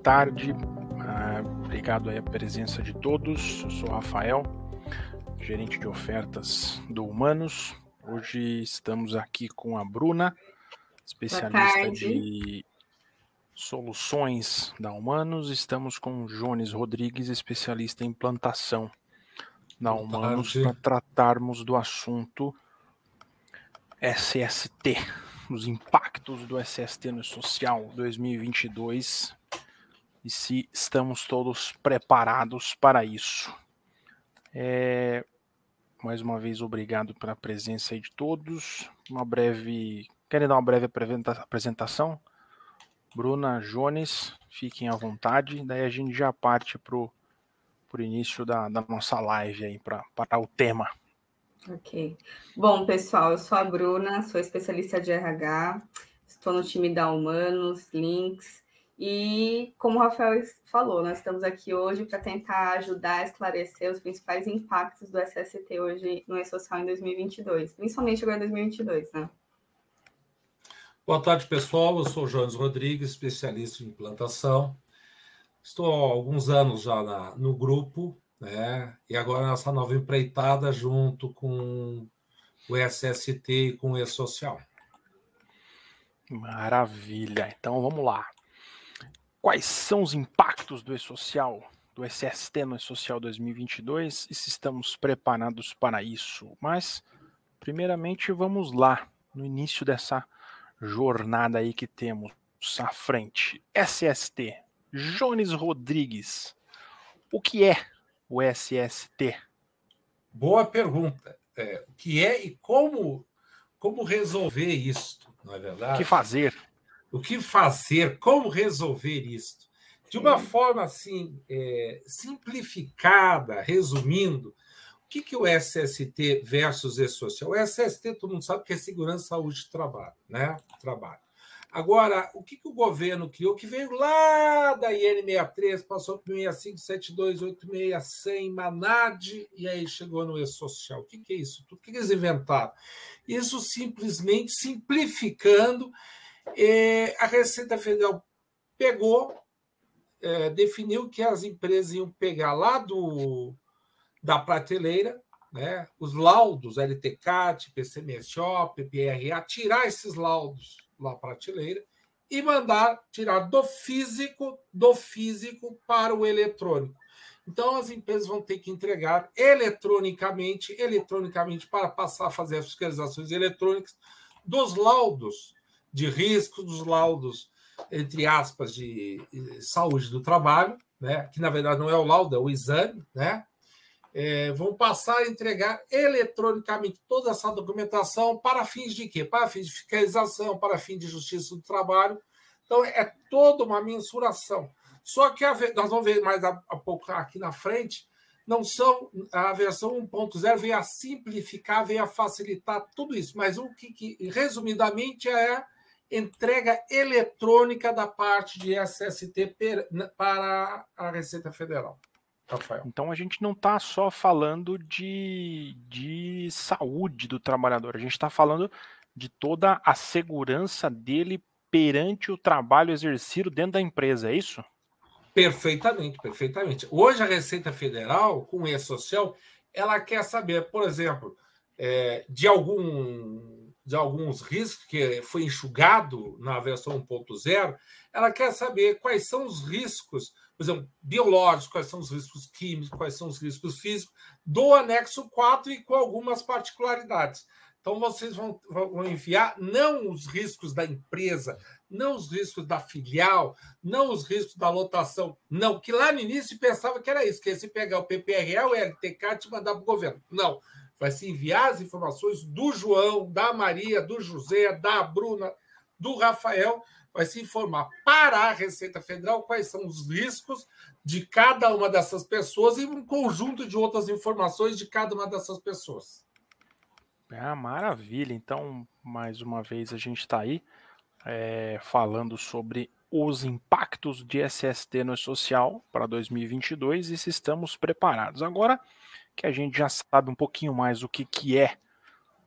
tarde. Obrigado aí a presença de todos. Eu sou o Rafael, gerente de ofertas do Humanos. Hoje estamos aqui com a Bruna, especialista de soluções da Humanos. Estamos com o Jones Rodrigues, especialista em implantação da Humanos, para tratarmos do assunto SST, os impactos do SST no social 2022 e se estamos todos preparados para isso. Mais uma vez, obrigado pela presença aí de todos. Querem dar uma breve apresentação? Bruna, Jones, fiquem à vontade, daí a gente já parte para o início da nossa live aí, para o tema. Ok. Bom, pessoal, eu sou a Bruna, sou especialista de RH, estou no time da Humanos, Links, e como o Rafael falou, nós estamos aqui hoje para tentar ajudar a esclarecer os principais impactos do SST hoje no E-Social em 2022, principalmente agora em 2022, né? Boa tarde, pessoal. Eu sou o Jones Rodrigues, especialista em implantação. Estou há alguns anos já no grupo, né? E agora nessa nova empreitada junto com o SST e com o E-Social. Maravilha. Então vamos lá. Quais são os impactos do E-Social, do SST no E-Social 2022 e se estamos preparados para isso? Mas, primeiramente, vamos lá, no início dessa jornada aí que temos à frente. SST, Jones Rodrigues, o que é o SST? Boa pergunta. O que é e como resolver isso, não é verdade? O que fazer? O que fazer, como resolver isso? De uma forma assim, simplificada, resumindo, o que é o SST versus E-Social? O SST, todo mundo sabe que é segurança, saúde e trabalho, né? Trabalho. Agora, o que o governo criou, que veio lá da IN 63, passou por 65, 72, 86, 100, MANAD, e aí chegou no E-Social. O que é isso? O que eles inventaram? Isso simplesmente simplificando. A Receita Federal pegou, definiu que as empresas iam pegar lá da prateleira, né, os laudos LTCAT, PCMSO, PPRA, tirar esses laudos lá prateleira e mandar tirar do físico para o eletrônico. Então, as empresas vão ter que entregar eletronicamente para passar a fazer as fiscalizações eletrônicas dos laudos de risco, dos laudos, entre aspas, de saúde do trabalho, né? Que na verdade não é o laudo, é o exame, né? Vão passar a entregar eletronicamente toda essa documentação para fins de quê? Para fins de fiscalização, para fins de justiça do trabalho. Então, é toda uma mensuração. Só que nós vamos ver mais a pouco aqui na frente, não são a versão 1.0 veio a simplificar, veio a facilitar tudo isso. Mas o que resumidamente, é a entrega eletrônica da parte de SST para a Receita Federal. Rafael. Então a gente não está só falando de saúde do trabalhador, a gente está falando de toda a segurança dele perante o trabalho exercido dentro da empresa, é isso? Perfeitamente, perfeitamente. Hoje a Receita Federal, com o E-Social, ela quer saber, por exemplo, de alguns riscos que foi enxugado na versão 1.0, ela quer saber quais são os riscos, por exemplo, biológicos, quais são os riscos químicos, quais são os riscos físicos, do anexo 4 e com algumas particularidades. Então, vocês vão enviar não os riscos da empresa, não os riscos da filial, não os riscos da lotação, não, que lá no início pensava que era isso, que ia se pegar o PPRA, o LTCAT e mandar para o governo. Não, vai se enviar as informações do João, da Maria, do José, da Bruna, do Rafael, vai se informar para a Receita Federal quais são os riscos de cada uma dessas pessoas e um conjunto de outras informações de cada uma dessas pessoas. Maravilha, então mais uma vez a gente está aí falando sobre os impactos de SST no social para 2022 e se estamos preparados. Agora que a gente já sabe um pouquinho mais o que é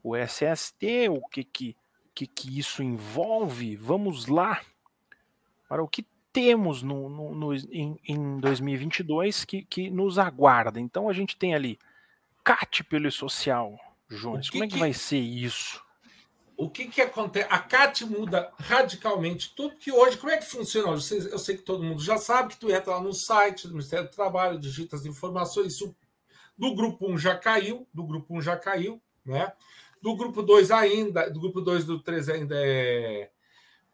o SST, o que isso envolve, vamos lá para o que temos em 2022 que nos aguarda? Então a gente tem ali CAT pelo E-Social, Jones. Como é que vai ser isso? O que acontece? A CAT muda radicalmente tudo que hoje. Como é que funciona hoje? Eu sei que todo mundo já sabe que tu entra lá no site do Ministério do Trabalho, digita as informações. Isso do grupo 1 já caiu, né? Do grupo 2 ainda, do grupo 2 e do 3 ainda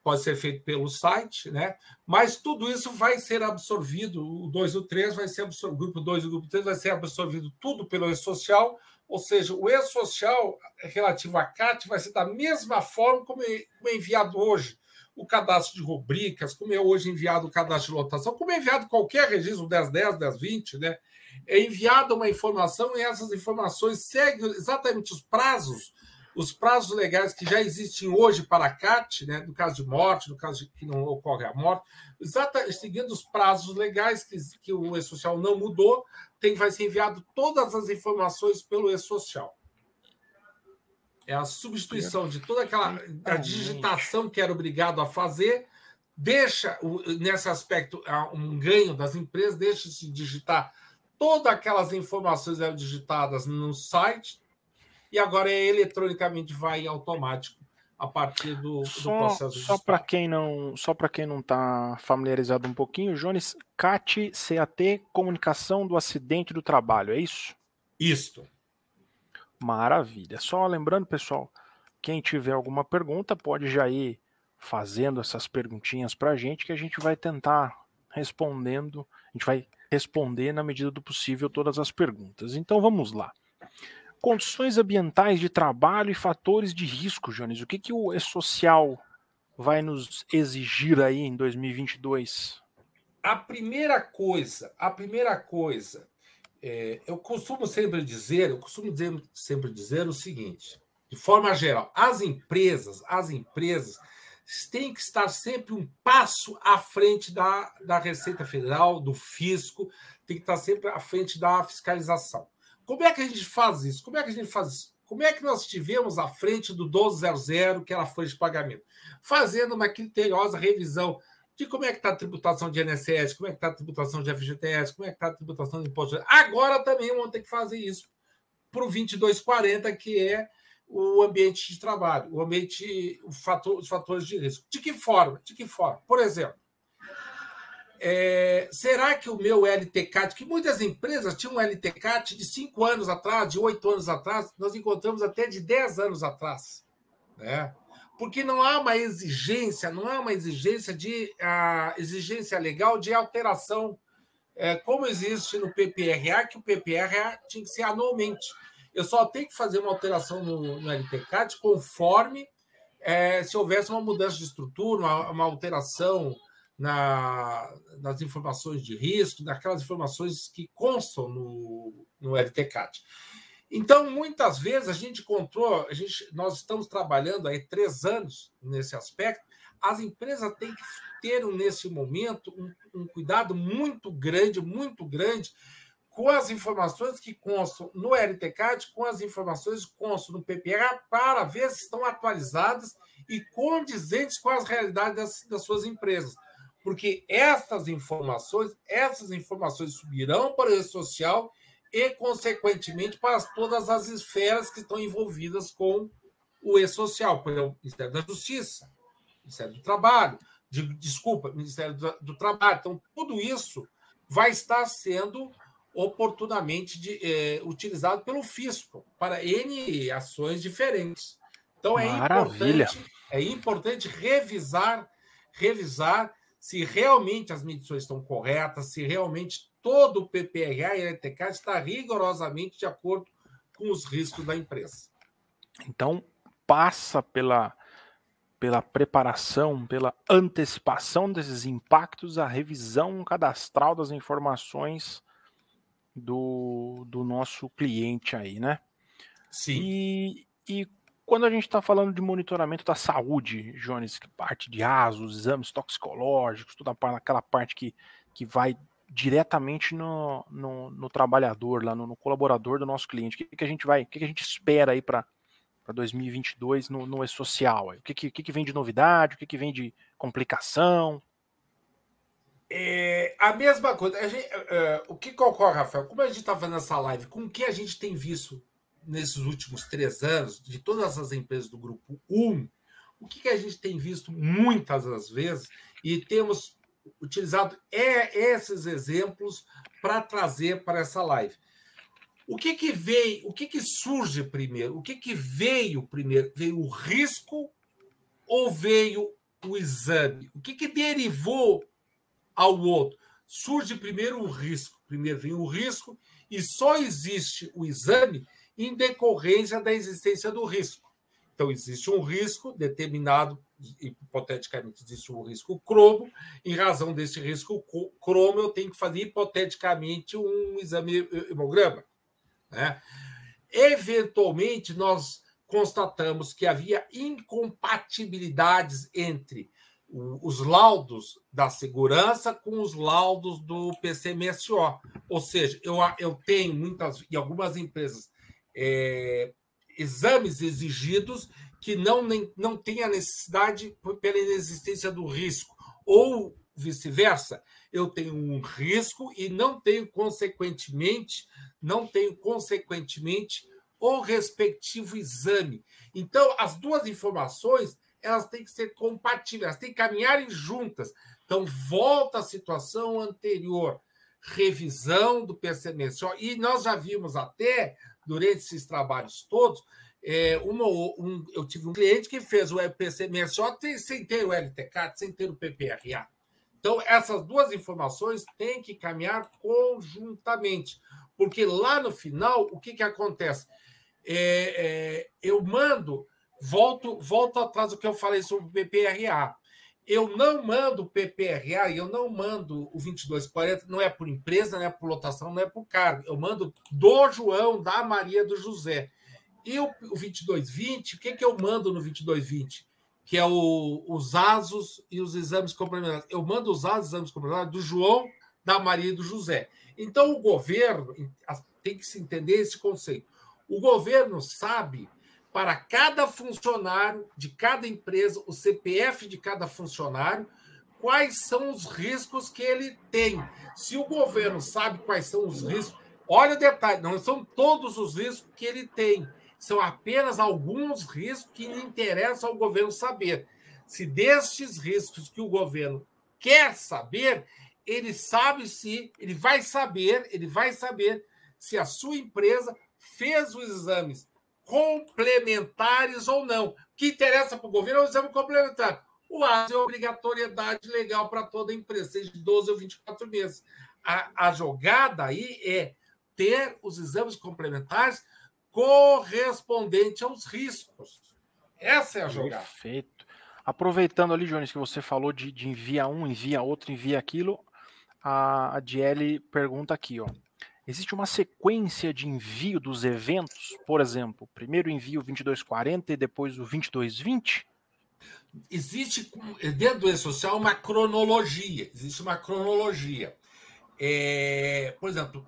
pode ser feito pelo site, né? Mas tudo isso vai ser absorvido, o 2 e o 3 vai ser absorvido, o grupo 2 e o grupo 3 vai ser absorvido tudo pelo E-Social, ou seja, o E-Social relativo à CAT vai ser da mesma forma como é enviado hoje o cadastro de rubricas, como é hoje enviado o cadastro de lotação, como é enviado qualquer registro, 1010, 1020, né? É enviada uma informação e essas informações seguem exatamente os prazos legais que já existem hoje para a CAT, né, no caso de morte, no caso de que não ocorre a morte, seguindo os prazos legais que o E-Social não mudou, vai ser enviado todas as informações pelo E-Social. É a substituição de toda a digitação que era obrigado a fazer, deixa, nesse aspecto, um ganho das empresas, deixa-se digitar todas aquelas informações eram digitadas no site, e agora eletronicamente vai automático a partir do processo de só para quem não está familiarizado um pouquinho, Jones, CAT, Comunicação do Acidente do Trabalho, é isso? Isto. Maravilha. Só lembrando, pessoal, quem tiver alguma pergunta pode já ir fazendo essas perguntinhas para a gente, que a gente vai tentar respondendo, a gente vai responder na medida do possível todas as perguntas. Então vamos lá. Condições ambientais de trabalho e fatores de risco, Jones. O que o E-Social vai nos exigir aí em 2022? A primeira coisa, eu costumo sempre dizer o seguinte, de forma geral, as empresas têm que estar sempre um passo à frente da Receita Federal, do fisco, tem que estar sempre à frente da fiscalização. Como é que a gente faz isso? Como é que nós estivemos à frente do 1200, que era a folha de pagamento? Fazendo uma criteriosa revisão de como é que está a tributação de INSS, como é que está a tributação de FGTS, como é que está a tributação de imposto. Agora também vamos ter que fazer isso para o 2240, que é o ambiente de trabalho, os fatores de risco. De que forma? Por exemplo, será que o meu LTCAT, que muitas empresas tinham um LTCAT de 5 anos atrás, de 8 anos atrás, nós encontramos até de 10 anos atrás, né? Porque não há uma exigência exigência legal de alteração, como existe no PPRA, que o PPRA tinha que ser anualmente. Eu só tenho que fazer uma alteração no LTCAT conforme se houvesse uma mudança de estrutura, uma alteração nas informações de risco, naquelas informações que constam no LTCAT. Então, muitas vezes, nós estamos trabalhando aí 3 anos nesse aspecto, as empresas têm que ter, nesse momento, um cuidado muito grande com as informações que constam no LTCAT, com as informações que constam no PPRA, para ver se estão atualizadas e condizentes com as realidades das suas empresas. Porque essas informações subirão para o E-Social e, consequentemente, para todas as esferas que estão envolvidas com o E-Social, por exemplo, Ministério da Justiça, Ministério do Trabalho, Ministério do Trabalho. Então, tudo isso vai estar sendo oportunamente utilizado pelo fisco para N ações diferentes. Então, é importante revisar se realmente as medições estão corretas, se realmente todo o PPRA e LTCAT está rigorosamente de acordo com os riscos da empresa. Então, passa pela preparação, pela antecipação desses impactos, a revisão cadastral das informações do nosso cliente aí, né? Sim. E quando a gente está falando de monitoramento da saúde, Jones, parte de ASOS, exames toxicológicos, toda aquela parte que vai diretamente no trabalhador, lá no colaborador do nosso cliente, o que a gente espera aí para 2022 no E-Social? O que vem de novidade, o que vem de complicação? A mesma coisa. O que ocorre, Rafael? Como a gente está fazendo essa live, com o que a gente tem visto nesses últimos 3 anos, de todas as empresas do Grupo 1, o que a gente tem visto muitas das vezes, e temos utilizado esses exemplos para trazer para essa live. O que veio, o que surge primeiro? O que veio primeiro? Veio o risco ou veio o exame? O que derivou ao outro? Surge primeiro o risco. Primeiro vem o risco e só existe o exame em decorrência da existência do risco. Então, existe um risco determinado, hipoteticamente existe um risco cromo, em razão desse risco cromo eu tenho que fazer hipoteticamente um exame hemograma, né? Eventualmente, nós constatamos que havia incompatibilidades entre os laudos da segurança com os laudos do PCMSO. Ou seja, eu tenho em algumas empresas, exames exigidos que não têm a necessidade pela inexistência do risco, ou vice-versa. Eu tenho um risco e não tenho, consequentemente, o respectivo exame. Então, as duas informações elas têm que ser compatíveis, elas têm que caminharem juntas. Então, volta à situação anterior, revisão do PCMSO, e nós já vimos até, durante esses trabalhos todos, eu tive um cliente que fez o PCMSO sem ter o LTCAT, sem ter o PPRA. Então, essas duas informações têm que caminhar conjuntamente, porque lá no final, o que acontece? Eu mando, volto atrás do que eu falei sobre o PPRA. Eu não mando o PPRA e eu não mando o 2240, não é por empresa, não é por lotação, não é por cargo. Eu mando do João, da Maria, do José. E o 2220, o que eu mando no 2220? Que é os ASOS e os exames complementares. Eu mando os ASOS e exames complementares do João, da Maria e do José. Então, o governo tem que se entender esse conceito. O governo sabe, para cada funcionário de cada empresa, o CPF de cada funcionário, quais são os riscos que ele tem. Se o governo sabe quais são os riscos, olha o detalhe, não são todos os riscos que ele tem, são apenas alguns riscos que interessam ao governo saber. Se destes riscos que o governo quer saber, ele vai saber se a sua empresa fez os exames complementares ou não. O que interessa para o governo é o exame complementar. O ASO é obrigatoriedade legal para toda empresa, seja de 12 ou 24 meses. A jogada aí é ter os exames complementares correspondentes aos riscos. Essa é a jogada. Perfeito. Aproveitando ali, Jones, que você falou de envia um, envia outro, envia aquilo, a Diele pergunta aqui, ó. Existe uma sequência de envio dos eventos? Por exemplo, primeiro envio 2240 e depois o 2220? Existe, dentro do E-Social, uma cronologia. Existe uma cronologia. Por exemplo,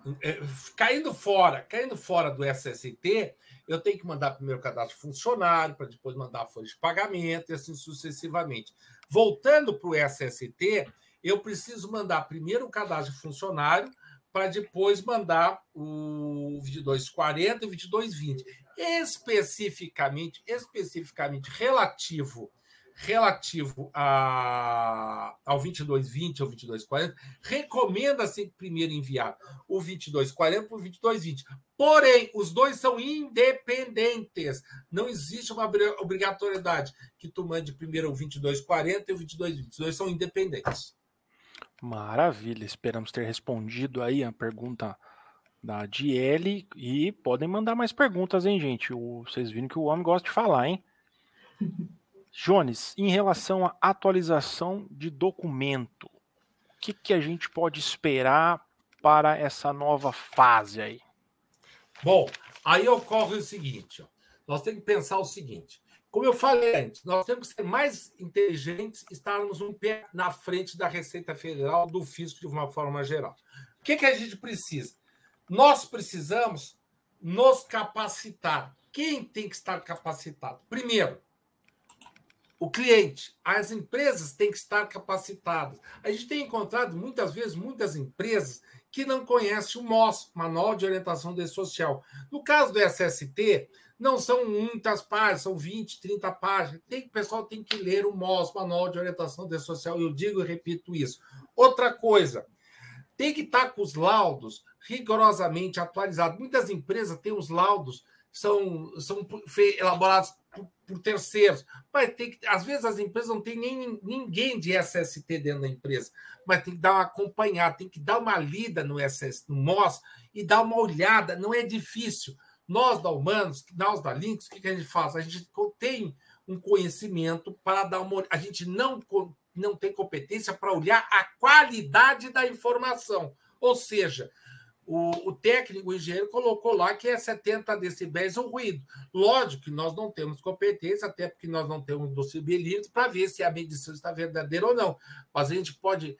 caindo fora do SST, eu tenho que mandar primeiro o cadastro funcionário, para depois mandar a folha de pagamento e assim sucessivamente. Voltando para o SST, eu preciso mandar primeiro o cadastro funcionário, para depois mandar o 2240 e o 2220. Especificamente relativo ao 2220 ou 2240, recomenda-se primeiro enviar o 2240 para o 2220. Porém, os dois são independentes. Não existe uma obrigatoriedade que tu mande primeiro o 2240 e o 2220. Os dois são independentes. Maravilha, esperamos ter respondido aí a pergunta da Diele e podem mandar mais perguntas, hein, gente? Vocês viram que o homem gosta de falar, hein? Jones, em relação à atualização de documento, o que a gente pode esperar para essa nova fase aí? Bom, aí ocorre o seguinte, ó. Nós temos que pensar o seguinte. Como eu falei antes, nós temos que ser mais inteligentes, estarmos um pé na frente da Receita Federal, do fisco de uma forma geral. O que a gente precisa? Nós precisamos nos capacitar. Quem tem que estar capacitado? Primeiro, o cliente. As empresas têm que estar capacitadas. A gente tem encontrado, muitas vezes, muitas empresas que não conhecem o MOS, Manual de Orientação de Social. No caso do SST, não são muitas páginas, são 20, 30 páginas. O pessoal tem que ler o MOS, Manual de Orientação de Social. Eu digo e repito isso. Outra coisa, tem que estar com os laudos rigorosamente atualizados. Muitas empresas têm os laudos, são elaborados por terceiros. Mas às vezes as empresas não têm nem ninguém de SST dentro da empresa, mas tem que dar uma acompanhada, tem que dar uma lida no MOS e dar uma olhada. Não é difícil. Nós da Humanos, nós da Links, o que a gente faz? A gente tem um conhecimento para dar uma olhada. A gente não tem competência para olhar a qualidade da informação. Ou seja, o técnico, o engenheiro, colocou lá que é 70 decibéis o ruído. Lógico que nós não temos competência, até porque nós não temos decibelímetro para ver se a medição está verdadeira ou não. Mas a gente pode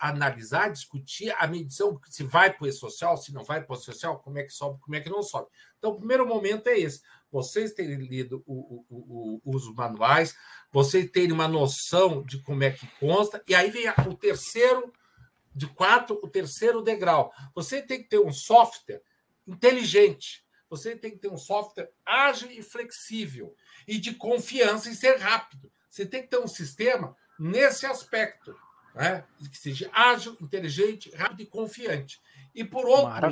analisar, discutir a medição, se vai para o E-Social, se não vai para o E-Social, como é que sobe, como é que não sobe. Então, o primeiro momento é esse. Vocês terem lido os manuais, vocês terem uma noção de como é que consta, e aí vem o terceiro de 4, o terceiro degrau. Você tem que ter um software inteligente, você tem que ter um software ágil e flexível, e de confiança e ser rápido. Você tem que ter um sistema nesse aspecto, né? Que seja ágil, inteligente, rápido e confiante. E por outro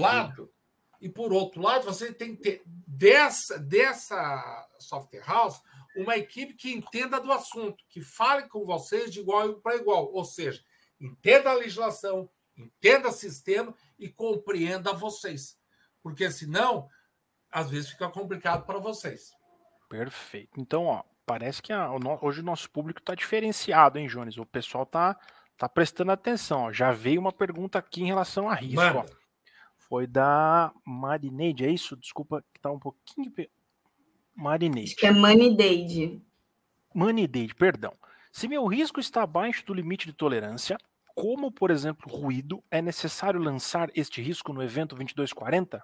lado, você tem que ter dessa software house uma equipe que entenda do assunto, que fale com vocês de igual para igual, ou seja, entenda a legislação, entenda o sistema e compreenda vocês. Porque, senão, às vezes fica complicado para vocês. Perfeito. Então, parece que hoje o nosso público está diferenciado, hein, Jones? O pessoal tá prestando atenção. Já veio uma pergunta aqui em relação a risco. Foi da Marineide, é isso? Desculpa, que tá um pouquinho... Marineide. Acho que é Manideide. Manideide, perdão. Se meu risco está abaixo do limite de tolerância, como, por exemplo, ruído, é necessário lançar este risco no evento 2240?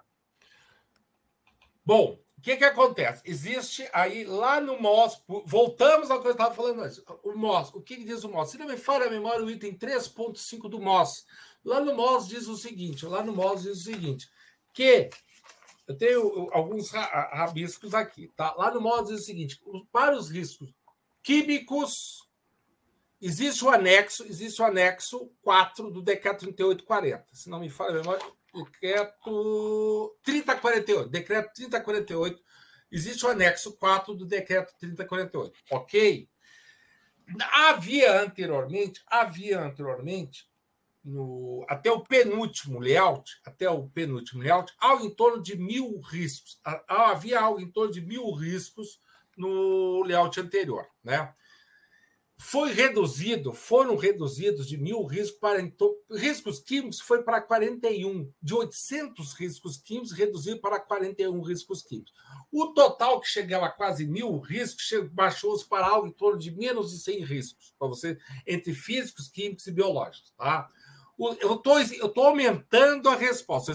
Bom, o que acontece? Existe aí, lá no MOS, voltamos ao que eu estava falando antes, o MOS, o que diz o MOS? Se não me falha a memória, o item 3.5 do MOS, lá no MOS diz o seguinte, que eu tenho alguns rabiscos aqui, tá? Lá no MOS diz o seguinte, para os riscos químicos, existe o anexo 4 do decreto 3840. Se não me falha a memória, decreto 3048. Existe o anexo 4 do decreto 3048. Ok? Havia anteriormente, até o penúltimo layout, algo em torno de 1.000 riscos. Havia algo em torno de 1.000 riscos no layout anterior, né? Foram reduzidos de 1.000 riscos para riscos químicos, foi para 41. De 800 riscos químicos, reduzido para 41 riscos químicos. O total, que chegava a quase 1.000 riscos, baixou-se para algo em torno de menos de 100 riscos, para você, entre físicos, químicos e biológicos. Tá? Eu estou aumentando a resposta.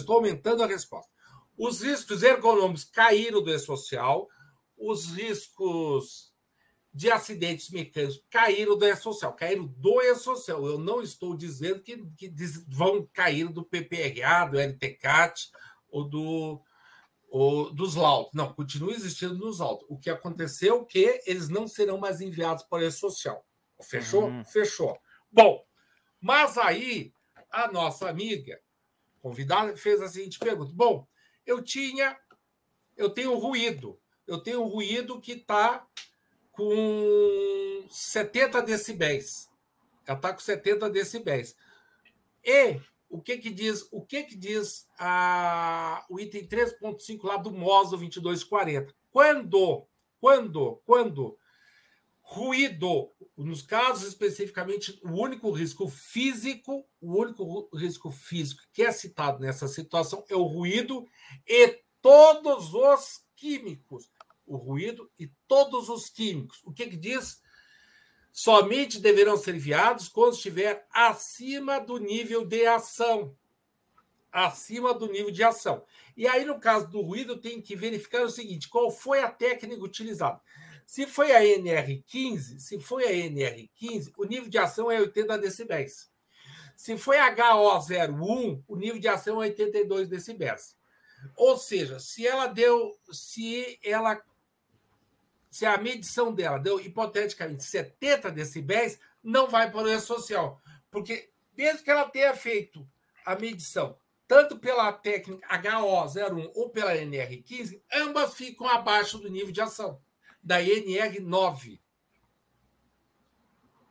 Os riscos ergonômicos caíram do E-Social, os riscos de acidentes mecânicos caíram do E-Social. Eu não estou dizendo que vão cair do PPRA, do LTCAT ou dos laudos. Não, continua existindo nos laudos. O que aconteceu é que eles não serão mais enviados para o E-Social. Fechou? Fechou. Bom, mas aí a nossa amiga convidada fez a seguinte pergunta. Bom, eu tenho ruído. Eu tenho um ruído que está com 70 decibéis. Ela está com 70 decibéis. E o que diz o item 3.5 lá do MOS do 2240? Quando ruído, nos casos especificamente, o único risco físico que é citado nessa situação é o ruído e todos os químicos. O ruído e todos os químicos. O que diz? Somente deverão ser enviados quando estiver acima do nível de ação. E aí, no caso do ruído, tem que verificar o seguinte: qual foi a técnica utilizada? Se foi a NR15, o nível de ação é 80 decibéis. Se foi HO01, o nível de ação é 82 decibéis. Ou seja, se a medição dela deu, hipoteticamente, 70 decibéis, não vai para o E-Social. Porque, mesmo que ela tenha feito a medição, tanto pela técnica HO01 ou pela NR15, ambas ficam abaixo do nível de ação, da NR9.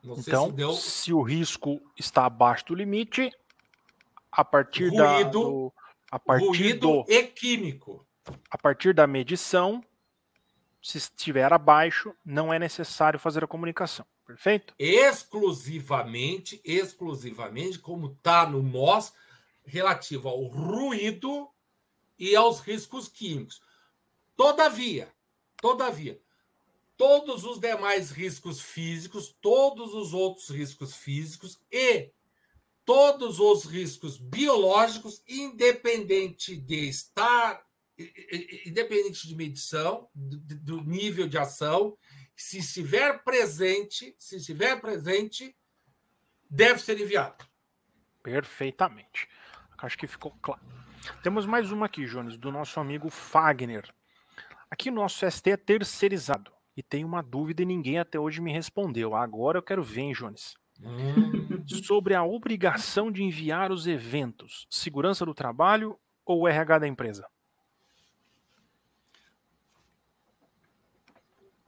Não sei Então, se deu... se o risco está abaixo do limite, a partir ruído e químico. A partir da medição, se estiver abaixo, não é necessário fazer a comunicação. Perfeito? Exclusivamente, como está no MOS, relativo ao ruído e aos riscos químicos. Todavia, todos os demais riscos físicos, todos os outros riscos físicos e todos os riscos biológicos, independente de medição, do nível de ação, se estiver presente, deve ser enviado. Perfeitamente. Acho que ficou claro. Temos mais uma aqui, Jones, do nosso amigo Fagner. Aqui o nosso ST é terceirizado e tem uma dúvida e ninguém até hoje me respondeu. Agora eu quero ver, hein, Jones? Sobre a obrigação de enviar os eventos, segurança do trabalho ou RH da empresa?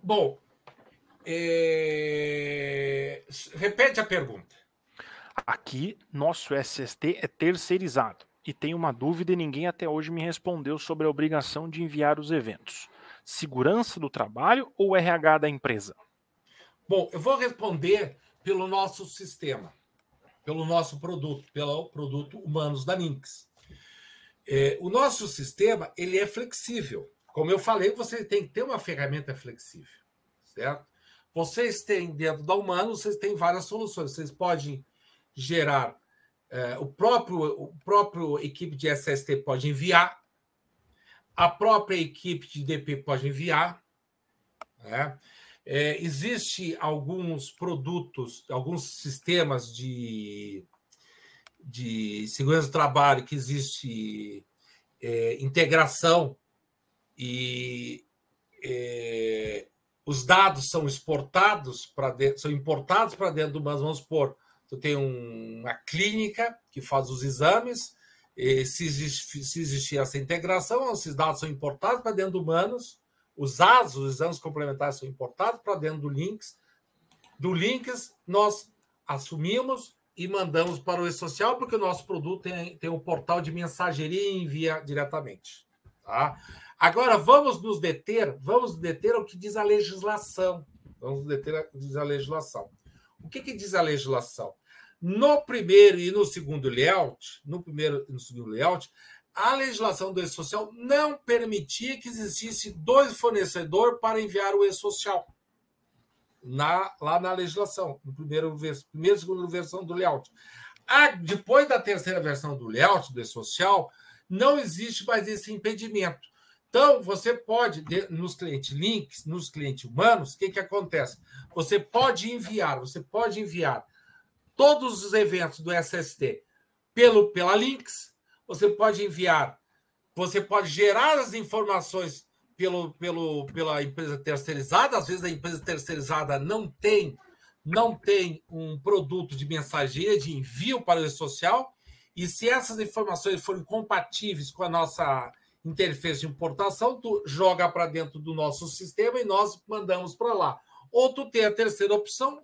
Bom, repete a pergunta. Aqui, nosso SST é terceirizado e tem uma dúvida e ninguém até hoje me respondeu sobre a obrigação de enviar os eventos. Segurança do trabalho ou RH da empresa? Bom, eu vou responder pelo nosso sistema, pelo nosso produto, pelo produto Humanos da Lynx. O nosso sistema ele é flexível. Como eu falei, você tem que ter uma ferramenta flexível, certo? Vocês têm, dentro da Humanos, vocês têm várias soluções. Vocês podem gerar, o próprio equipe de SST pode enviar, a própria equipe de DP pode enviar, né? Existe alguns produtos, alguns sistemas de segurança do trabalho que existe integração e os dados são exportados para dentro, são importados para dentro do Humanos. Vamos supor, tu tem uma clínica que faz os exames, se existir essa integração, esses dados são importados para dentro do Humanos. Os exames complementares são importados para dentro do Lynx. Do Lynx, nós assumimos e mandamos para o E-Social, porque o nosso produto tem um portal de mensageria e envia diretamente. Tá? Agora, vamos nos deter ao que diz a legislação. O que diz a legislação? No primeiro e no segundo layout, a legislação do E-Social não permitia que existisse 2 fornecedores para enviar o E-Social. Lá na legislação, no primeira e segunda versão do layout. Depois da terceira versão do layout do E-Social, não existe mais esse impedimento. Então, você pode, nos clientes Lynx, nos clientes Humanos, o que acontece? Você pode enviar todos os eventos do SST pela Lynx, você pode gerar as informações pela empresa terceirizada. Às vezes a empresa terceirizada não tem um produto de mensageria, de envio para o E-Social, e se essas informações forem compatíveis com a nossa interface de importação, tu joga para dentro do nosso sistema e nós mandamos para lá. Ou tu tem uma terceira opção,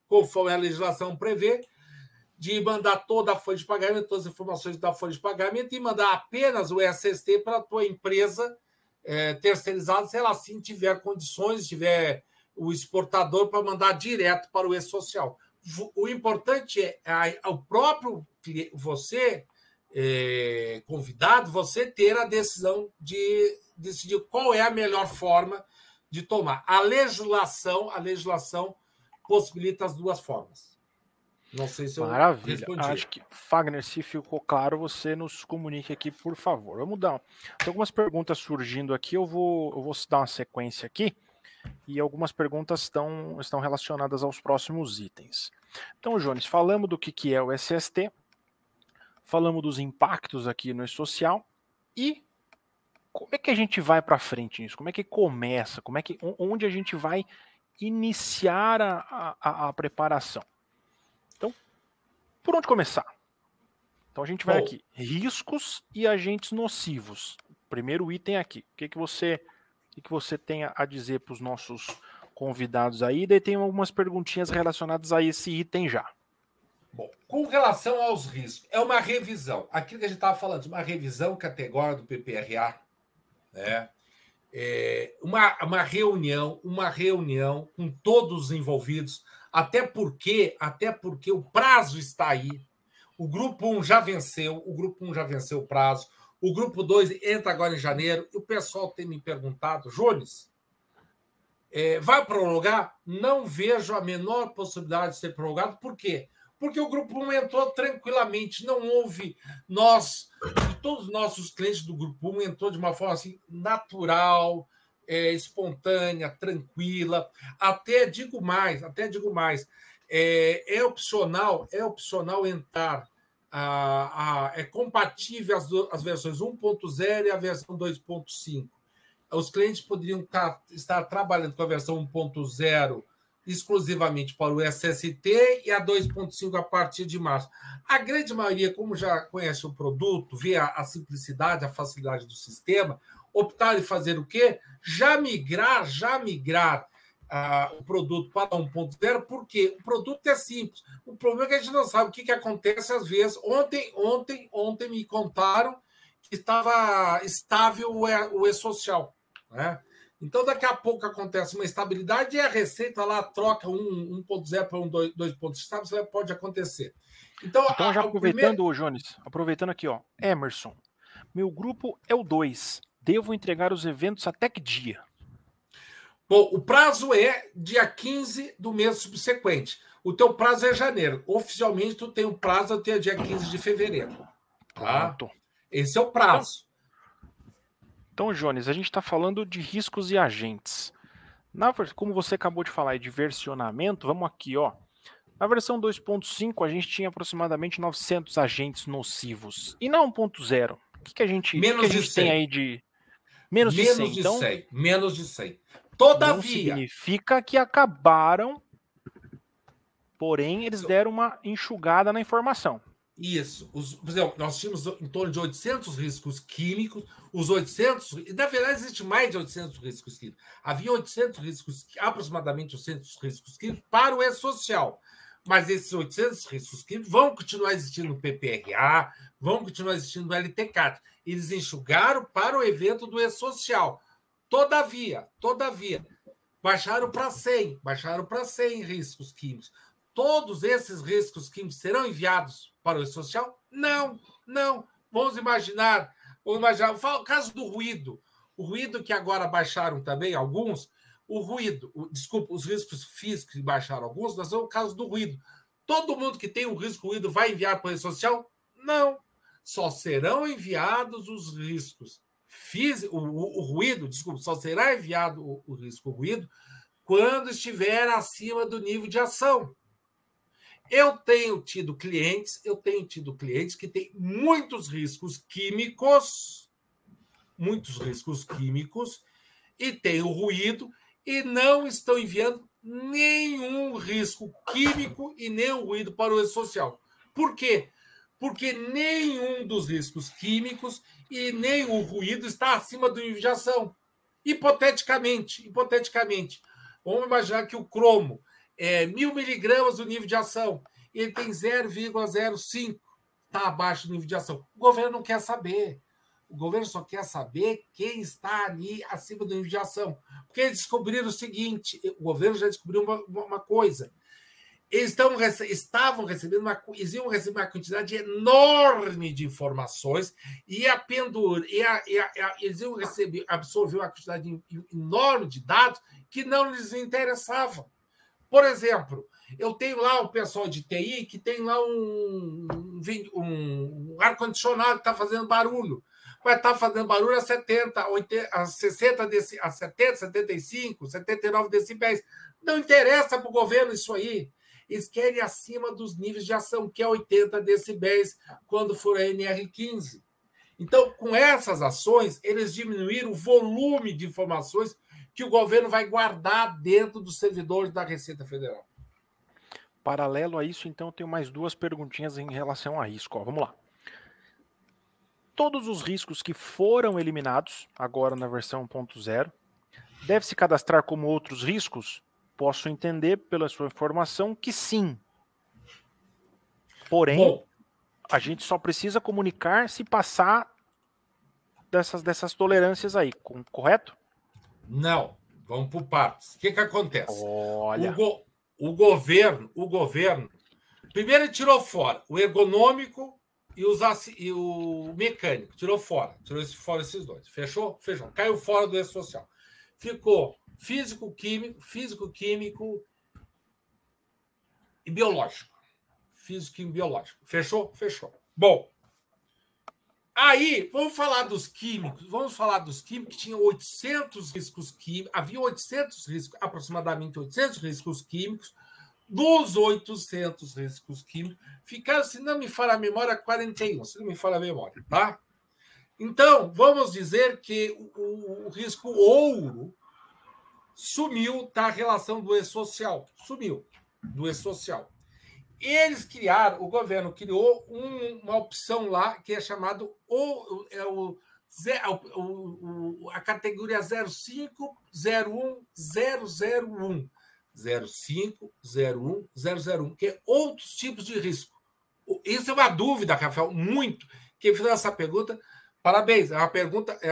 conforme a legislação prevê, de mandar toda a folha de pagamento, todas as informações da folha de pagamento e mandar apenas o SST para a tua empresa terceirizada, se ela assim tiver condições, tiver o exportador para mandar direto para o E-Social. O importante é o próprio você, convidado, você ter a decisão de decidir qual é a melhor forma de tomar. A legislação possibilita as duas formas. Não sei se eu Maravilha. respondi. Acho que, Fagner, se ficou claro, você nos comunique aqui, por favor. Vamos dar. Tem algumas perguntas surgindo aqui, eu vou dar uma sequência aqui, e algumas perguntas estão relacionadas aos próximos itens. Então, Jones, falamos do que é o SST, falamos dos impactos aqui no E-Social, e como é que a gente vai para frente nisso? Como é que começa? Onde a gente vai iniciar a preparação? Então, por onde começar? Então a gente vai aqui, riscos e agentes nocivos. Primeiro item aqui. O que você tem a dizer para os nossos convidados aí? Daí tem algumas perguntinhas relacionadas a esse item já. Bom, com relação aos riscos, é uma revisão. Aquilo que a gente estava falando, uma revisão categórica do PPRA, né? Uma reunião com todos os envolvidos, até porque o prazo está aí. O grupo 1 já venceu, o prazo. O grupo 2 entra agora em janeiro. E o pessoal tem me perguntado, Jones, vai prorrogar? Não vejo a menor possibilidade de ser prorrogado. Por quê? Porque o grupo 1 entrou tranquilamente. Não houve todos os nossos clientes do grupo 1 entrou de uma forma assim, natural, espontânea, tranquila. Até digo mais, é opcional entrar. É compatível as versões 1.0 e a versão 2.5. Os clientes poderiam estar trabalhando com a versão 1.0 exclusivamente para o SST e a 2.5 a partir de março. A grande maioria, como já conhece o produto, vê a simplicidade, a facilidade do sistema, optaram em fazer o quê? Já migrar o produto para 1.0, porque o produto é simples. O problema é que a gente não sabe o que acontece às vezes. Ontem me contaram que estava estável o E-Social, né? Então, daqui a pouco acontece uma estabilidade e a Receita lá troca 1.0 para 2.5, isso pode acontecer. Então já aproveitando, Jones, aproveitando aqui, ó, Emerson, meu grupo é o 2. Devo entregar os eventos até que dia? Bom, o prazo é dia 15 do mês subsequente. O teu prazo é janeiro. Oficialmente, tu tem um prazo até dia 15 de fevereiro. Tá? Pronto. Esse é o prazo. Então, Jones, a gente está falando de riscos e agentes. Como você acabou de falar de versionamento, vamos aqui, ó. Na versão 2.5, a gente tinha aproximadamente 900 agentes nocivos. E na 1.0, o que a gente tem aí de... Menos de 100. Então, menos de 100. Todavia... Não significa que acabaram, porém, eles deram uma enxugada na informação. Isso. Por exemplo, nós tínhamos em torno de 800 riscos químicos. Os 800... Na verdade, existe mais de 800 riscos químicos. Havia aproximadamente 800 riscos químicos para o E-Social. Mas esses 800 riscos químicos vão continuar existindo no PPRA, vão continuar existindo no LTCAT. Eles enxugaram para o evento do E-Social. Todavia, baixaram para 100 riscos químicos. Todos esses riscos químicos serão enviados para o E-Social? Não. Vamos imaginar. O caso do ruído. O ruído que agora baixaram também, alguns. Os riscos físicos que baixaram alguns, mas é o caso do ruído. Todo mundo que tem um risco ruído vai enviar para o E-Social? Não. Só serão enviados os riscos físicos. O ruído, só será enviado o risco ruído quando estiver acima do nível de ação. Eu tenho tido clientes que têm muitos riscos químicos, e tem o ruído, e não estão enviando nenhum risco químico e nenhum ruído para o E-Social. Por quê? Porque nenhum dos riscos químicos e nem o ruído está acima do nível de ação. Hipoteticamente. Vamos imaginar que o cromo é 1.000 miligramas do nível de ação. Ele tem 0,05. Está abaixo do nível de ação. O governo não quer saber. O governo só quer saber quem está ali acima do nível de ação. Porque eles descobriram o seguinte, o governo já descobriu uma coisa. Eles iam receber uma quantidade enorme de informações e eles iam absorver uma quantidade enorme de dados que não lhes interessavam. Por exemplo, eu tenho lá o pessoal de TI que tem lá um ar-condicionado que está fazendo barulho. Vai estar fazendo barulho a 70, 80, a 60, a 70, 75, 79 decibéis. Não interessa para o governo isso aí. Eles querem acima dos níveis de ação, que é 80 decibéis, quando for a NR15. Então, com essas ações, eles diminuíram o volume de informações que o governo vai guardar dentro dos servidores da Receita Federal. Paralelo a isso, então, eu tenho mais duas perguntinhas em relação a risco. Ó, vamos lá. Todos os riscos que foram eliminados, agora na versão 1.0, deve se cadastrar como outros riscos? Posso entender, pela sua informação, que sim. Porém, a gente só precisa comunicar se passar dessas tolerâncias aí, correto? Não, vamos por partes. O que acontece? Olha. O governo, primeiro ele tirou fora o ergonômico e o mecânico. Tirou fora esses dois. Fechou? Fechou. Caiu fora do E-Social. Ficou físico-químico e biológico. Físico e biológico. Fechou? Fechou. Bom, aí, vamos falar dos químicos. Que tinham 800 riscos químicos. Havia 800 riscos, aproximadamente 800 riscos químicos. Dos 800 riscos químicos, ficaram, se não me falha a memória, 41. Se não me falha a memória, tá? Então, vamos dizer que o risco ouro sumiu da relação do E-Social. Sumiu do E-Social. O governo criou uma opção lá que é chamado a categoria 0501 001. 0501 001, que é outros tipos de risco. Isso é uma dúvida, Rafael, muito. Quem fez essa pergunta, parabéns. É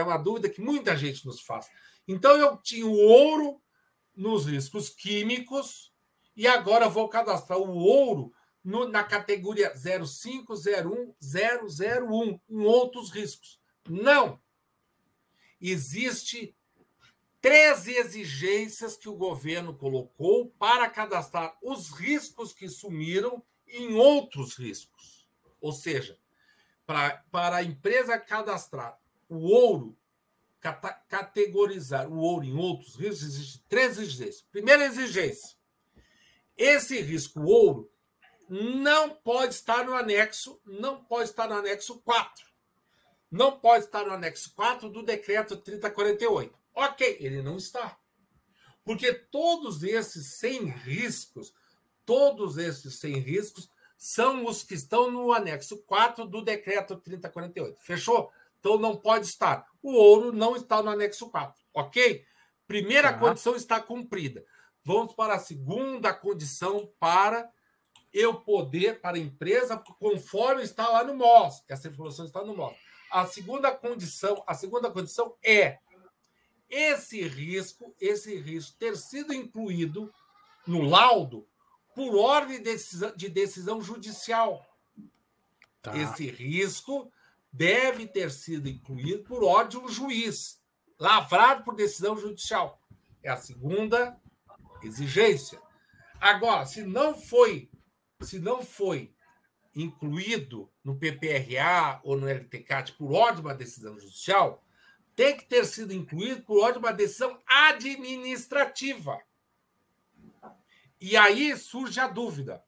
uma dúvida que muita gente nos faz. Então, eu tinha o ouro nos riscos químicos e agora vou cadastrar o ouro na categoria 0501 001 em outros riscos. Não. Existe 3 exigências que o governo colocou para cadastrar os riscos que sumiram em outros riscos. Ou seja, para a empresa cadastrar o ouro, categorizar o ouro em outros riscos, existem 3 exigências. Primeira exigência: esse risco ouro não pode estar no anexo 4. Não pode estar no anexo 4 do decreto 3048. Ok, ele não está. Porque todos esses 100 riscos são os que estão no anexo 4 do decreto 3048. Fechou? Então não pode estar. O ouro não está no anexo 4. Ok? Primeira condição está cumprida. Vamos para a segunda condição para a empresa, conforme está lá no MOS. Essa informação está no MOS. A segunda condição é esse risco ter sido incluído no laudo por ordem de decisão judicial. Tá. Esse risco deve ter sido incluído por ordem de um juiz, lavrado por decisão judicial. É a segunda exigência. Agora, se não foi incluído no PPRA ou no LTCAT por ordem de uma decisão judicial, tem que ter sido incluído por ordem de uma decisão administrativa. E aí surge a dúvida.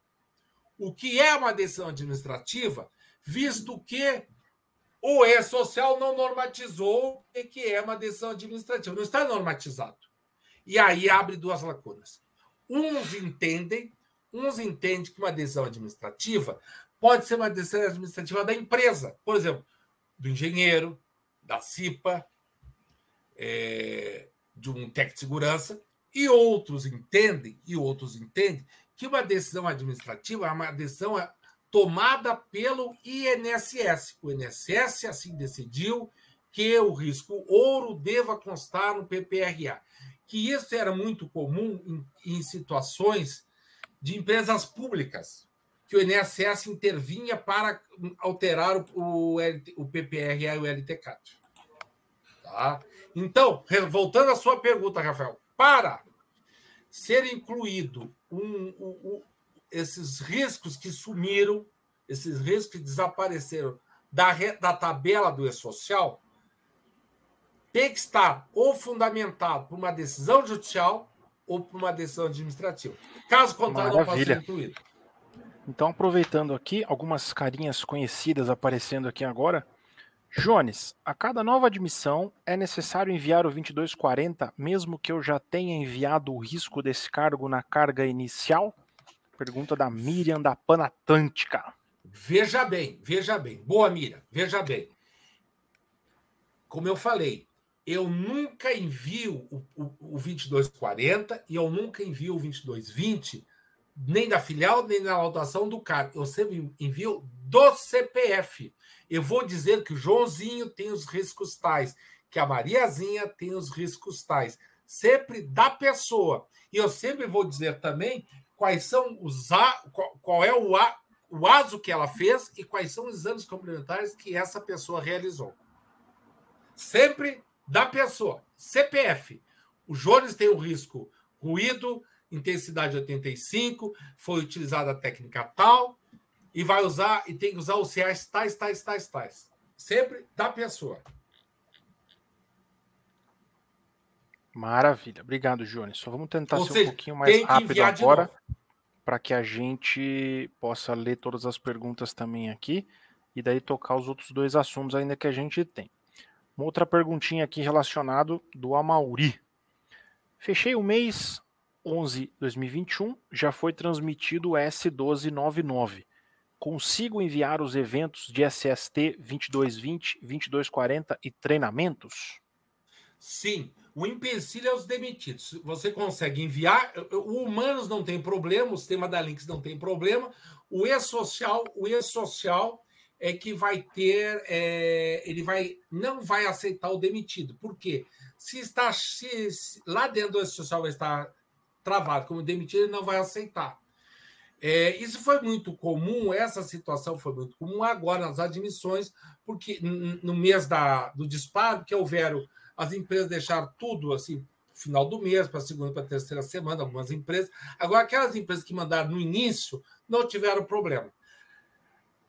O que é uma decisão administrativa, visto que o E-Social não normatizou o que é uma decisão administrativa? Não está normatizado. E aí abre 2 lacunas. Uns entendem que uma decisão administrativa pode ser uma decisão administrativa da empresa, por exemplo, do engenheiro, da CIPA, de um técnico de segurança, e outros entendem que uma decisão administrativa é uma decisão tomada pelo INSS. O INSS assim decidiu que o risco ouro deva constar no PPRA. Que isso era muito comum em situações de empresas públicas, que o INSS intervinha para alterar o PPRA e o LTCAT. Tá? Então, voltando à sua pergunta, Rafael, para ser incluído esses riscos que sumiram, esses riscos que desapareceram da tabela do E-Social, tem que estar ou fundamentado por uma decisão judicial ou por uma decisão administrativa. Caso contrário, não pode ser incluído. Então, aproveitando aqui, algumas carinhas conhecidas aparecendo aqui agora. Jones, a cada nova admissão é necessário enviar o 2240, mesmo que eu já tenha enviado o risco desse cargo na carga inicial? Pergunta da Miriam da Panatlântica. Veja bem. Boa, Miriam. Veja bem. Como eu falei, eu nunca envio o 2240 e eu nunca envio o 2220, nem da filial, nem na laudação do cargo. Eu sempre envio do CPF. Eu vou dizer que o Joãozinho tem os riscos tais, que a Mariazinha tem os riscos tais. Sempre da pessoa. E eu sempre vou dizer também quais são qual é o ASO que ela fez e quais são os exames complementares que essa pessoa realizou. Sempre da pessoa. CPF. O Jones tem o risco ruído, intensidade 85, foi utilizada a técnica tal, e vai usar, e tem que usar os reais tais. Sempre da pessoa. Maravilha. Obrigado, Jones. Só vamos tentar ser um pouquinho mais rápido agora, para que a gente possa ler todas as perguntas também aqui, e daí tocar os outros dois assuntos ainda que a gente tem. Uma outra perguntinha aqui relacionado do Amauri. Fechei o mês 11/2021, já foi transmitido o S1299. Consigo enviar os eventos de SST 2220, 2240 e treinamentos? Sim, o empecilho é os demitidos. Você consegue enviar, o Humanos não tem problema, o sistema da Links não tem problema, o E-Social é que vai ter, não vai aceitar o demitido. Por quê? Se lá dentro do E-Social vai estar travado como demitido, ele não vai aceitar. Isso foi muito comum, essa situação foi muito comum agora nas admissões, porque no mês do disparo, que houveram, as empresas deixaram tudo assim, final do mês, para a segunda, para a terceira semana, algumas empresas. Agora, aquelas empresas que mandaram no início não tiveram problema.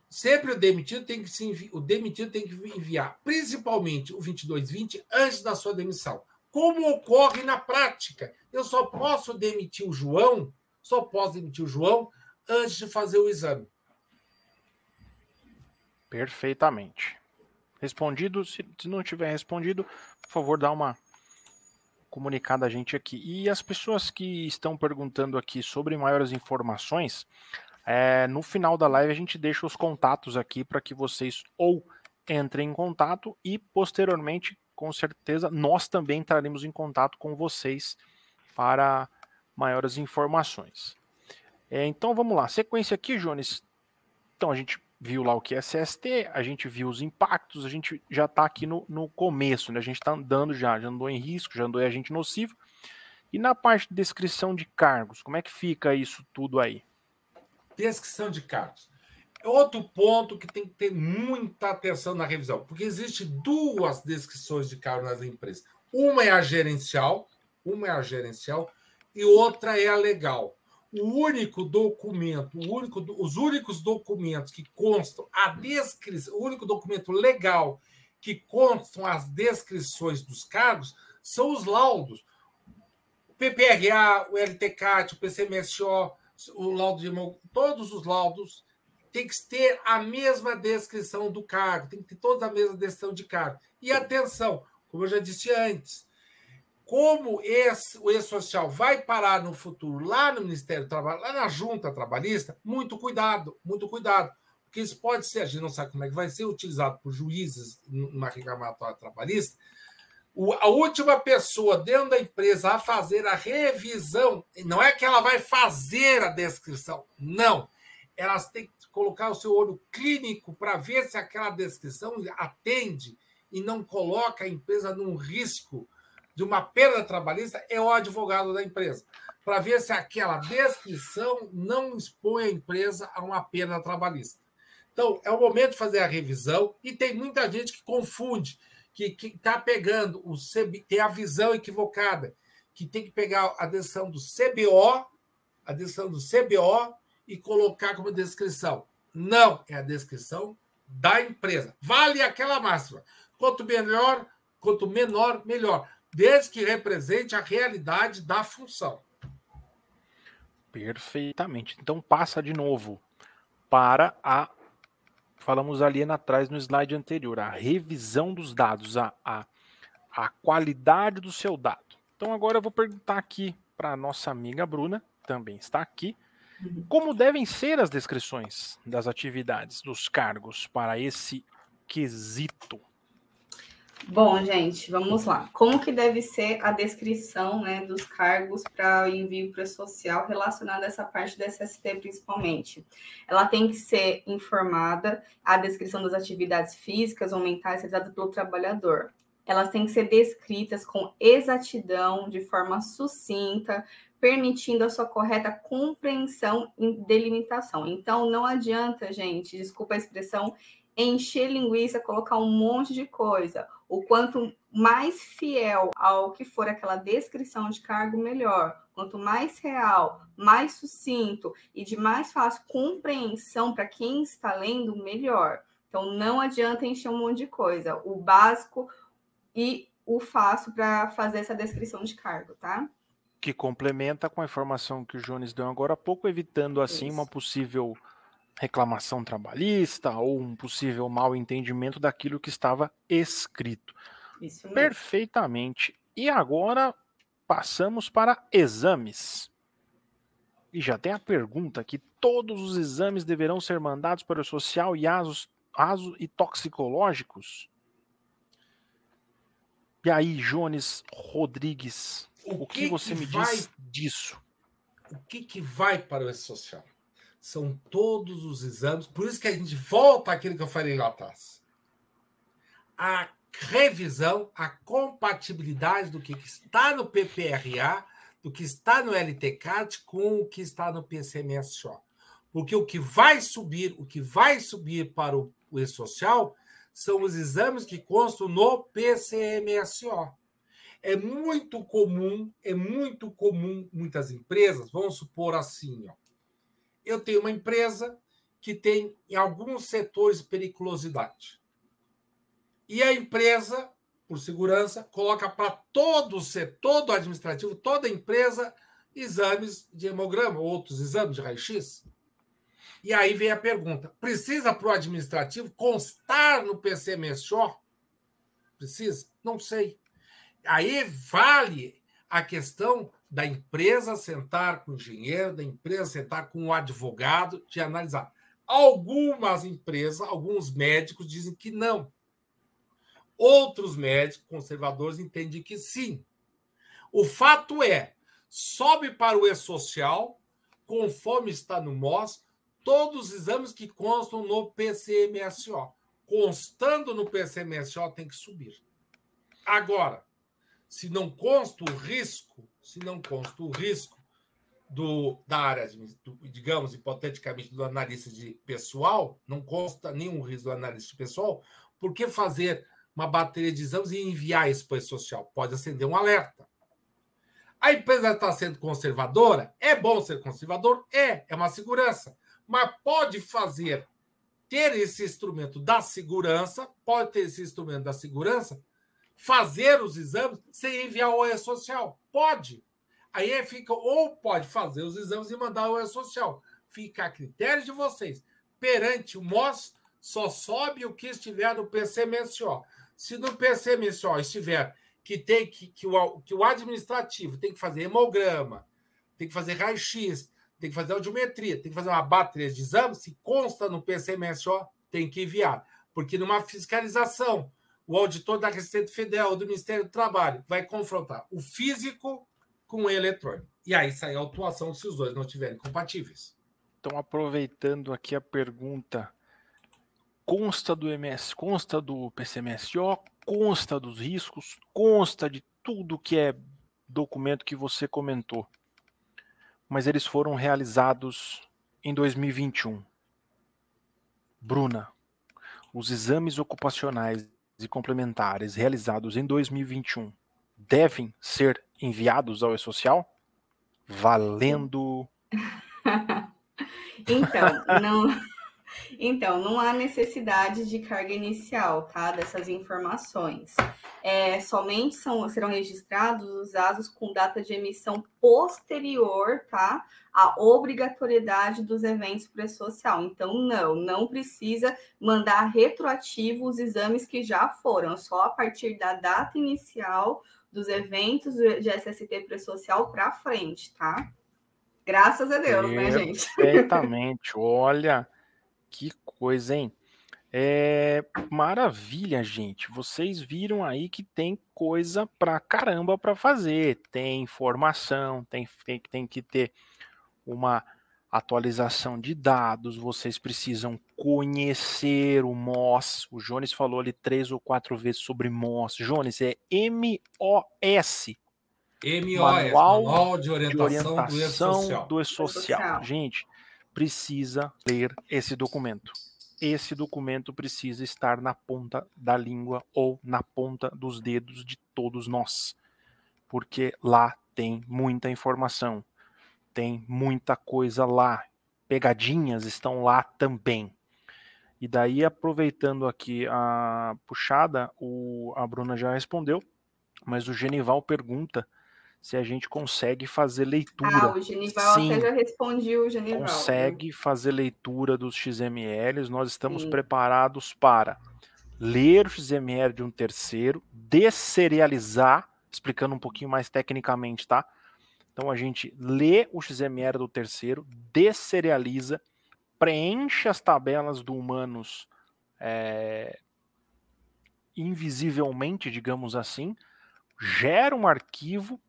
Sempre o demitido tem que enviar, principalmente o 2220, antes da sua demissão. Como ocorre na prática? Eu só posso demitir o João antes de fazer o exame. Perfeitamente. Respondido. Se não tiver respondido, por favor, dá uma comunicada a gente aqui. E as pessoas que estão perguntando aqui sobre maiores informações, no final da live a gente deixa os contatos aqui para que vocês ou entrem em contato e posteriormente, com certeza, nós também entraremos em contato com vocês para maiores informações. Então vamos lá, sequência aqui, Jones. Então a gente viu lá o que é SST, a gente viu os impactos, a gente já está aqui no começo, né? A gente está andando já andou em risco, já andou em agente nocivo. E na parte de descrição de cargos, como é que fica isso tudo aí? Descrição de cargos. Outro ponto que tem que ter muita atenção na revisão, porque existem duas descrições de cargos nas empresas. Uma é a gerencial e outra é a legal. Os únicos documentos que constam a descrição, o único documento legal que constam as descrições dos cargos são os laudos. O PPRA, o LTCAT, o PCMSO, o laudo de todos os laudos tem que ter a mesma descrição do cargo, tem que ter toda a mesma descrição de cargo. E atenção, como eu já disse antes, como o E-Social vai parar no futuro lá no Ministério do Trabalho, lá na Junta Trabalhista, muito cuidado, porque isso pode ser, a gente não sabe como é que vai ser, utilizado por juízes numa reclamatória trabalhista. A última pessoa dentro da empresa a fazer a revisão, não é que ela vai fazer a descrição, não. Elas têm que colocar o seu olho clínico para ver se aquela descrição atende e não coloca a empresa num risco de uma perda trabalhista, é o advogado da empresa, para ver se aquela descrição não expõe a empresa a uma perda trabalhista. Então, é o momento de fazer a revisão, e tem muita gente que confunde, que está pegando, tem a visão equivocada, que tem que pegar a decisão do CBO, e colocar como descrição. Não, é a descrição da empresa. Vale aquela máxima. Quanto menor, melhor. Desde que represente a realidade da função. Perfeitamente. Então passa de novo para falamos ali atrás no slide anterior, a revisão dos dados, a qualidade do seu dado. Então agora eu vou perguntar aqui para a nossa amiga Bruna, também está aqui, como devem ser as descrições das atividades, dos cargos para esse quesito? Bom, gente, vamos lá. Como que deve ser a descrição, né, dos cargos para o envio para o social relacionada a essa parte da SST, principalmente? Ela tem que ser informada, a descrição das atividades físicas ou mentais realizadas pelo trabalhador. Elas têm que ser descritas com exatidão, de forma sucinta, permitindo a sua correta compreensão e delimitação. Então, não adianta, gente, desculpa a expressão, encher linguiça, colocar um monte de coisa. O quanto mais fiel ao que for aquela descrição de cargo, melhor. Quanto mais real, mais sucinto e de mais fácil compreensão para quem está lendo, melhor. Então, não adianta encher um monte de coisa. O básico e o fácil para fazer essa descrição de cargo, tá? Que complementa com a informação que o Jones deu agora há pouco, evitando assim Isso. uma possível reclamação trabalhista ou um possível mal entendimento daquilo que estava escrito. Isso mesmo. Perfeitamente. E agora passamos para exames. E já tem a pergunta que todos os exames deverão ser mandados para o social e ASO e toxicológicos? E aí, Jones Rodrigues, o que você me diz disso? O que vai para o E-Social? São todos os exames, por isso que a gente volta àquilo que eu falei lá atrás. A revisão, a compatibilidade do que está no PPRA, do que está no LTCAT com o que está no PCMSO. Porque o que vai subir para o E-Social são os exames que constam no PCMSO. É muito comum, muitas empresas, vamos supor assim, ó, eu tenho uma empresa que tem, em alguns setores, periculosidade. E a empresa, por segurança, coloca para todo o setor administrativo, toda a empresa, exames de hemograma, outros exames de raio-x. E aí vem a pergunta, precisa para o administrativo constar no PCMSO? Precisa? Não sei. Aí vale a questão da empresa sentar com o engenheiro, da empresa sentar com o advogado, de analisar. Algumas empresas, alguns médicos dizem que não. Outros médicos conservadores entendem que sim. O fato é, sobe para o E-Social, conforme está no MOS, todos os exames que constam no PCMSO. Constando no PCMSO, tem que subir. Agora, se não consta o risco da área, digamos, hipoteticamente, do analista de pessoal, não consta nenhum risco do analista de pessoal, por que fazer uma bateria de exames e enviar isso para o E-Social? Pode acender um alerta. A empresa está sendo conservadora? É bom ser conservador? É uma segurança. Mas pode ter esse instrumento da segurança, fazer os exames sem enviar o E-Social. Pode. Aí fica, ou pode fazer os exames e mandar o E-Social. Fica a critério de vocês. Perante o MOS, só sobe o que estiver no PCMSO. Se no PCMSO estiver que o administrativo tem que fazer hemograma, tem que fazer raio-x, tem que fazer audiometria, tem que fazer uma bateria de exames, se consta no PCMSO, tem que enviar. Porque numa fiscalização, o auditor da Receita Federal ou do Ministério do Trabalho vai confrontar o físico com o eletrônico. E aí sai a autuação se os dois não estiverem compatíveis. Então, aproveitando aqui a pergunta, consta do MS, consta do PCMSO, consta dos riscos, consta de tudo que é documento que você comentou. Mas eles foram realizados em 2021. Bruna, os exames ocupacionais e complementares realizados em 2021 devem ser enviados ao E-Social? Valendo! Então, não há necessidade de carga inicial, tá? Dessas informações. Somente serão registrados os asos com data de emissão posterior, tá? À obrigatoriedade dos eventos para o E-Social. Então, não precisa mandar retroativo os exames que já foram, só a partir da data inicial dos eventos de SST para o E-Social para frente, tá? Graças a Deus, né, gente? Perfeitamente. Olha, que coisa, hein? Maravilha, gente. Vocês viram aí que tem coisa pra caramba para fazer. Tem informação, tem que ter uma atualização de dados. Vocês precisam conhecer o MOS. O Jones falou ali 3 ou 4 vezes sobre MOS. Jones, é MOS. Manual de Orientação do E-Social. do E-Social. Gente, precisa ler esse documento. Esse documento precisa estar na ponta da língua ou na ponta dos dedos de todos nós, porque lá tem muita informação, tem muita coisa lá, pegadinhas estão lá também. E daí, aproveitando aqui a puxada, a Bruna já respondeu, mas o Genival pergunta se a gente consegue fazer leitura. O Genival até já respondi o Genival. Consegue fazer leitura dos XMLs, nós estamos preparados para ler o XML de um terceiro, desserializar, explicando um pouquinho mais tecnicamente, tá? Então a gente lê o XML do terceiro, desserializa, preenche as tabelas do Humanos invisivelmente, digamos assim, gera um arquivo,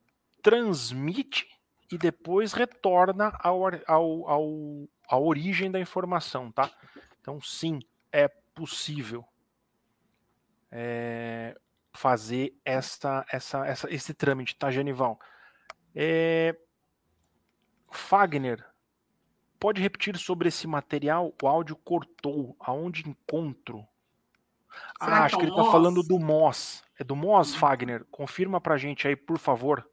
transmite e depois retorna à origem da informação, tá? Então, sim, é possível fazer esse trâmite, tá, Genival? Fagner, pode repetir sobre esse material? O áudio cortou. Aonde encontro? Acho que ele está falando do MOS. É do MOS, Fagner? Confirma pra gente aí, por favor.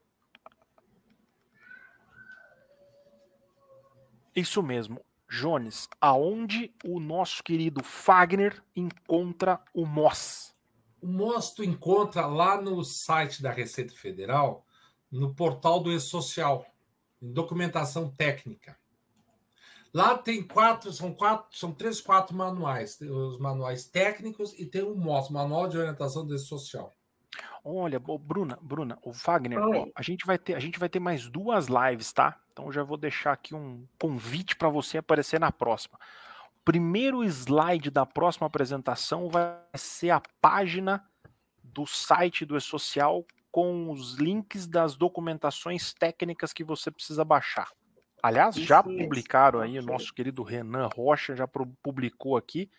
Isso mesmo. Jones, aonde o nosso querido Fagner encontra o MOS? O MOS tu encontra lá no site da Receita Federal, no portal do E-Social, em documentação técnica. Lá tem são 3, 4 manuais. Tem os manuais técnicos e tem o MOS, Manual de Orientação do E-Social. Olha, Bruna, o Fagner, ó, a gente vai ter mais 2 lives, tá? Então já vou deixar aqui um convite para você aparecer na próxima. O primeiro slide da próxima apresentação vai ser a página do site do E-Social com os links das documentações técnicas que você precisa baixar. Aliás, já publicaram aí, o nosso querido Renan Rocha já publicou aqui,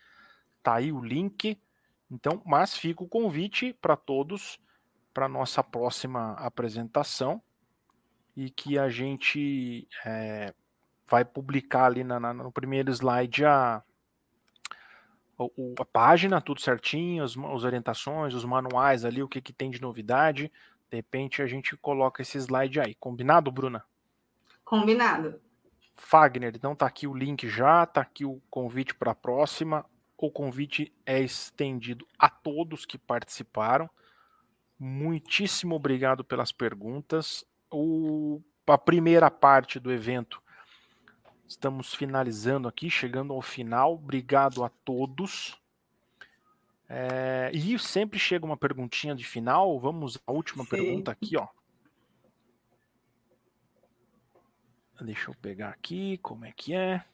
tá aí o link. Então, mas fica o convite para todos para a nossa próxima apresentação e que a gente vai publicar ali no primeiro slide a página, tudo certinho, as orientações, os manuais ali, o que tem de novidade. De repente a gente coloca esse slide aí. Combinado, Bruna? Combinado. Fagner, então tá aqui o link já, tá aqui o convite para a próxima. O convite é estendido a todos que participaram. Muitíssimo obrigado pelas perguntas. A primeira parte do evento estamos finalizando aqui, chegando ao final. Obrigado a todos. E sempre chega uma perguntinha de final. Vamos à última pergunta aqui, ó. Deixa eu pegar aqui, como é que é.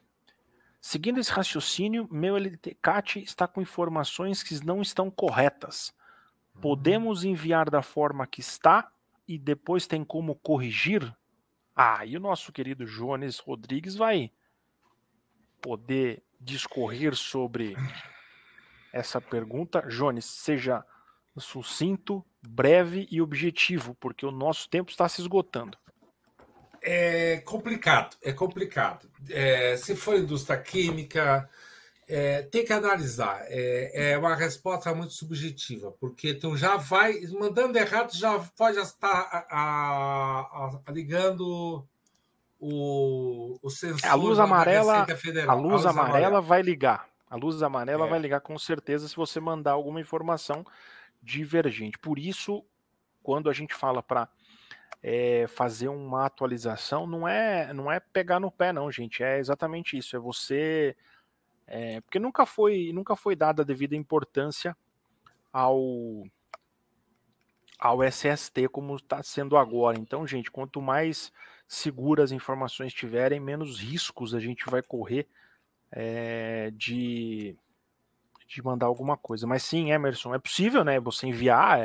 Seguindo esse raciocínio, meu LTCAT está com informações que não estão corretas. Podemos enviar da forma que está e depois tem como corrigir? E o nosso querido Jones Rodrigues vai poder discorrer sobre essa pergunta. Jones, seja sucinto, breve e objetivo, porque o nosso tempo está se esgotando. É complicado. Se for indústria química, Tem que analisar. É uma resposta muito subjetiva, porque tu já vai, mandando errado, já pode estar ligando o A luz sensor lá da amarela, Receita a Federal. luz amarela Amarela. vai ligar. A luz amarela vai É. ligar com certeza se você mandar alguma informação divergente. Por isso, quando a gente fala para fazer uma atualização, não é pegar no pé, não, gente. É exatamente isso. É você. Porque nunca foi dada a devida importância ao SST como está sendo agora. Então, gente, quanto mais seguras as informações tiverem, menos riscos a gente vai correr de mandar alguma coisa. Mas sim, Emerson, é possível, né? Você enviar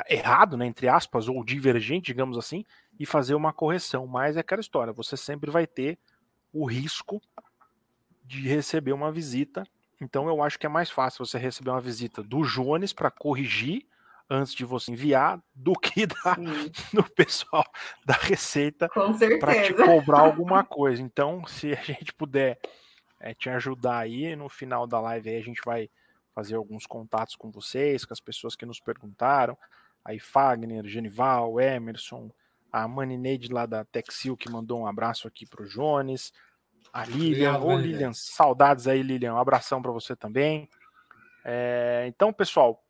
errado, né, entre aspas, ou divergente, digamos assim, e fazer uma correção. Mas é aquela história, você sempre vai ter o risco de receber uma visita. Então eu acho que é mais fácil você receber uma visita do Jones para corrigir antes de você enviar do que do pessoal da Receita para te cobrar alguma coisa. Então, se a gente puder te ajudar aí, no final da live aí a gente vai fazer alguns contatos com vocês, com as pessoas que nos perguntaram, aí Fagner, Genival, Emerson, a Manineide lá da Texil que mandou um abraço aqui pro Jones, a Lilian. Ô Lilian, saudades aí, Lilian, um abração para você também. Então, pessoal,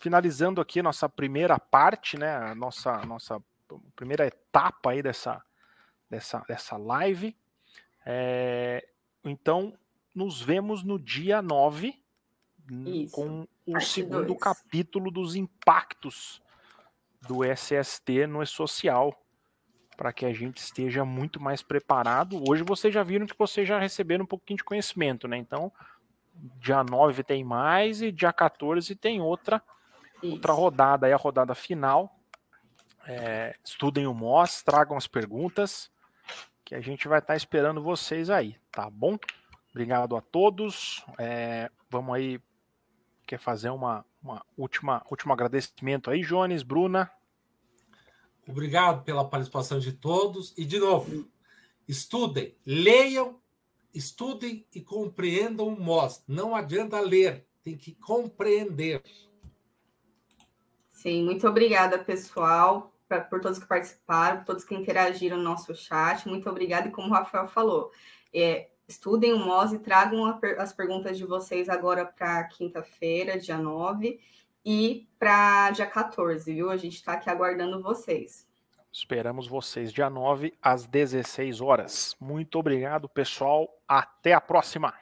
finalizando aqui a nossa primeira parte, né, a nossa primeira etapa aí dessa live. Então, nos vemos no dia 9 com o segundo capítulo dos impactos do SST no E-Social, para que a gente esteja muito mais preparado. Hoje vocês já viram que vocês já receberam um pouquinho de conhecimento, né? Então, dia 9 tem mais e dia 14 tem outra rodada, aí a rodada final. Estudem o MOS, tragam as perguntas, que a gente vai estar esperando vocês aí, tá bom? Obrigado a todos. Vamos aí, quer fazer uma último agradecimento aí, Jones, Bruna? Obrigado pela participação de todos. E, de novo, estudem, leiam, estudem e compreendam o MOS. Não adianta ler, tem que compreender. Sim, muito obrigada, pessoal, por todos que participaram, por todos que interagiram no nosso chat. Muito obrigada. E como o Rafael falou, estudem o MOS e tragam as perguntas de vocês agora para quinta-feira, dia 9, e para dia 14, viu? A gente está aqui aguardando vocês. Esperamos vocês dia 9 às 16 horas. Muito obrigado, pessoal. Até a próxima.